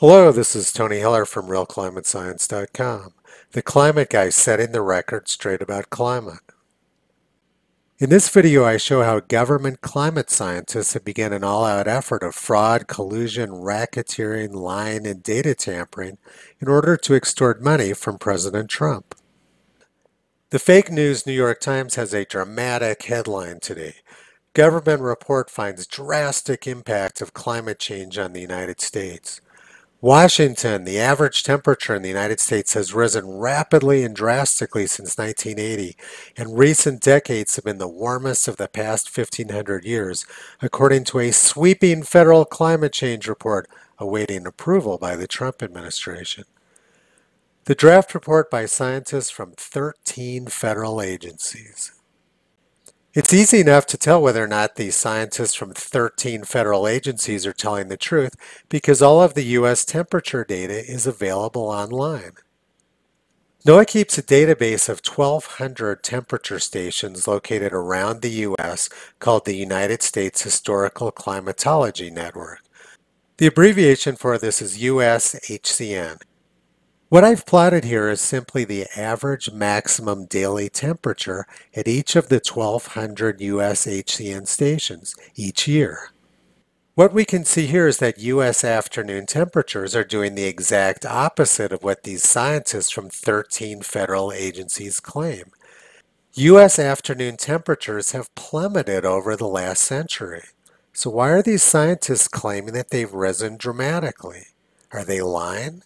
Hello, this is Tony Heller from RealClimateScience.com, the climate guy setting the record straight about climate. In this video, I show how government climate scientists have begun an all-out effort of fraud, collusion, racketeering, lying, and data tampering in order to extort money from President Trump. The fake news New York Times has a dramatic headline today. Government report finds drastic impact of climate change on the United States. Washington, the average temperature in the United States has risen rapidly and drastically since 1980, and recent decades have been the warmest of the past 1,500 years, according to a sweeping federal climate change report awaiting approval by the Trump administration. The draft report by scientists from 13 federal agencies. It's easy enough to tell whether or not these scientists from 13 federal agencies are telling the truth because all of the U.S. temperature data is available online. NOAA keeps a database of 1,200 temperature stations located around the U.S. called the United States Historical Climatology Network. The abbreviation for this is USHCN. What I've plotted here is simply the average maximum daily temperature at each of the 1,200 US HCN stations each year. What we can see here is that US afternoon temperatures are doing the exact opposite of what these scientists from 13 federal agencies claim. US afternoon temperatures have plummeted over the last century. So why are these scientists claiming that they've risen dramatically? Are they lying?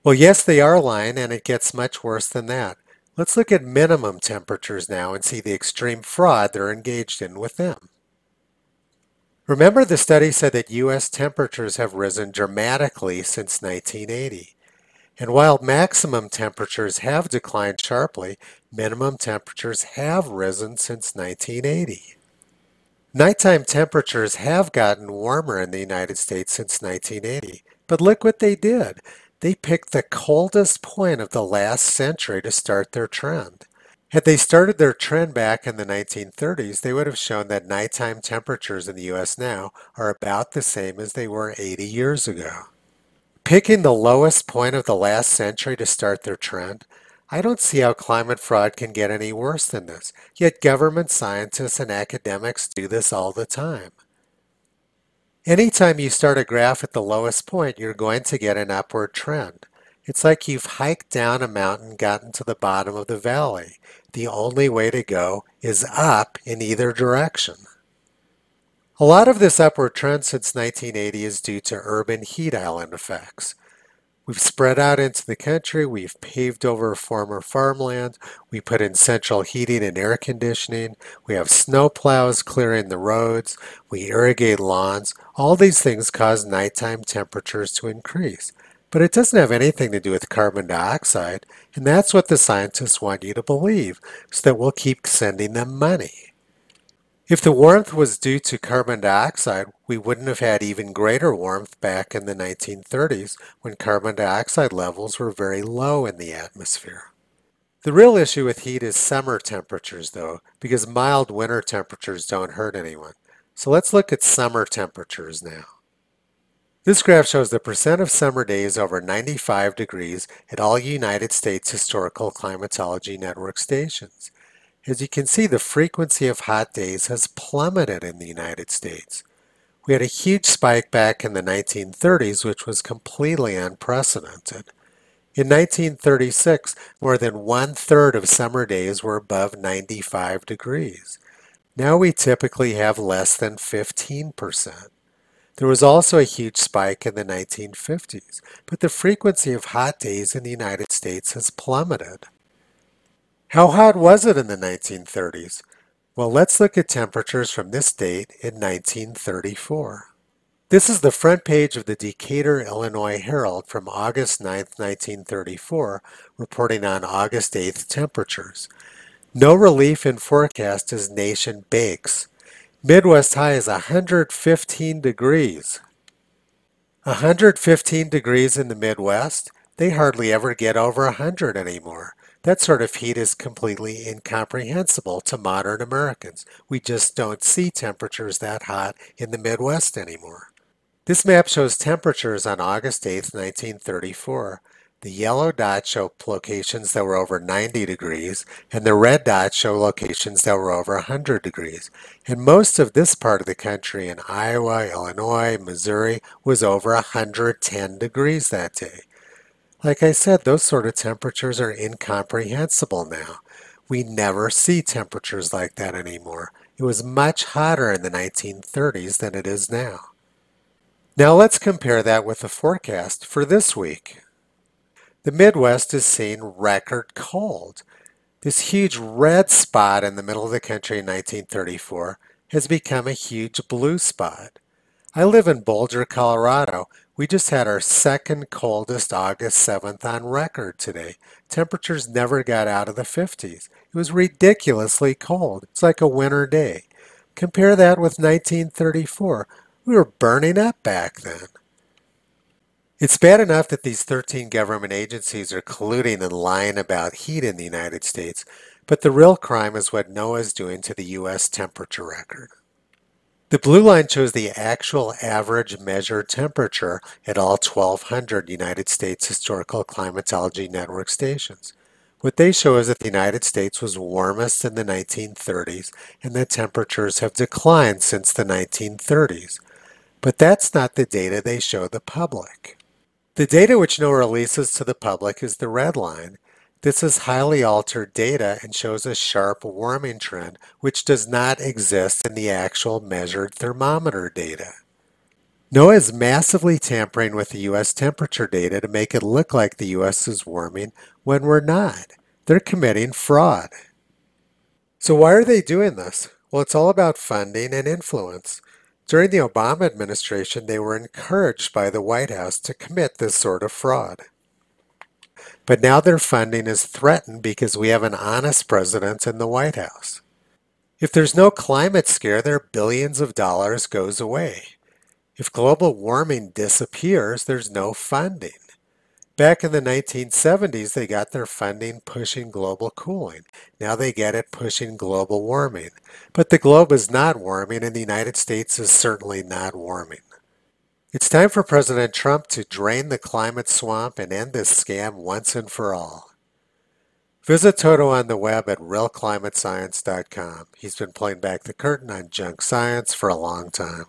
Well, yes, they are lying, and it gets much worse than that. Let's look at minimum temperatures now and see the extreme fraud they're engaged in with them. Remember, the study said that U.S. temperatures have risen dramatically since 1980. And while maximum temperatures have declined sharply, minimum temperatures have risen since 1980. Nighttime temperatures have gotten warmer in the United States since 1980, but look what they did. They picked the coldest point of the last century to start their trend. Had they started their trend back in the 1930s, they would have shown that nighttime temperatures in the U.S. now are about the same as they were 80 years ago. Picking the lowest point of the last century to start their trend, I don't see how climate fraud can get any worse than this, yet government scientists and academics do this all the time. Anytime you start a graph at the lowest point, you're going to get an upward trend. It's like you've hiked down a mountain, gotten to the bottom of the valley. The only way to go is up in either direction. A lot of this upward trend since 1980 is due to urban heat island effects. We've spread out into the country, we've paved over former farmland, we put in central heating and air conditioning, we have snow plows clearing the roads, we irrigate lawns. All these things cause nighttime temperatures to increase. But it doesn't have anything to do with carbon dioxide, and that's what the scientists want you to believe, so that we'll keep sending them money. If the warmth was due to carbon dioxide, we wouldn't have had even greater warmth back in the 1930s when carbon dioxide levels were very low in the atmosphere. The real issue with heat is summer temperatures, though, because mild winter temperatures don't hurt anyone. So let's look at summer temperatures now. This graph shows the percent of summer days over 95 degrees at all United States Historical Climatology Network stations. As you can see, the frequency of hot days has plummeted in the United States. We had a huge spike back in the 1930s, which was completely unprecedented. In 1936, more than 1/3 of summer days were above 95 degrees. Now we typically have less than 15%. There was also a huge spike in the 1950s, but the frequency of hot days in the United States has plummeted. How hot was it in the 1930s? Well, let's look at temperatures from this date in 1934. This is the front page of the Decatur, Illinois Herald from August 9, 1934, reporting on August 8th temperatures. No relief in forecast as nation bakes. Midwest high is 115 degrees. 115 degrees in the Midwest? They hardly ever get over 100 anymore. That sort of heat is completely incomprehensible to modern Americans. We just don't see temperatures that hot in the Midwest anymore. This map shows temperatures on August 8, 1934. The yellow dots show locations that were over 90 degrees, and the red dots show locations that were over 100 degrees. And most of this part of the country in Iowa, Illinois, Missouri was over 110 degrees that day. Like I said, those sort of temperatures are incomprehensible now. We never see temperatures like that anymore. It was much hotter in the 1930s than it is now. Now let's compare that with the forecast for this week. The Midwest is seeing record cold. This huge red spot in the middle of the country in 1934 has become a huge blue spot. I live in Boulder, Colorado. We just had our second coldest August 7th on record today. Temperatures never got out of the 50s. It was ridiculously cold. It's like a winter day. Compare that with 1934. We were burning up back then. It's bad enough that these 13 government agencies are colluding and lying about heat in the United States, but the real crime is what NOAA's doing to the U.S. temperature record. The blue line shows the actual average measured temperature at all 1,200 United States Historical Climatology Network stations. What they show is that the United States was warmest in the 1930s and that temperatures have declined since the 1930s. But that's not the data they show the public. The data which NOAA releases to the public is the red line. This is highly altered data and shows a sharp warming trend, which does not exist in the actual measured thermometer data. NOAA is massively tampering with the U.S. temperature data to make it look like the U.S. is warming when we're not. They're committing fraud. So why are they doing this? Well, it's all about funding and influence. During the Obama administration, they were encouraged by the White House to commit this sort of fraud. But now their funding is threatened because we have an honest president in the White House. If there's no climate scare, their billions of dollars goes away. If global warming disappears, there's no funding. Back in the 1970s, they got their funding pushing global cooling. Now they get it pushing global warming. But the globe is not warming, and the United States is certainly not warming. It's time for President Trump to drain the climate swamp and end this scam once and for all. Visit Toto on the web at realclimatescience.com. He's been pulling back the curtain on junk science for a long time.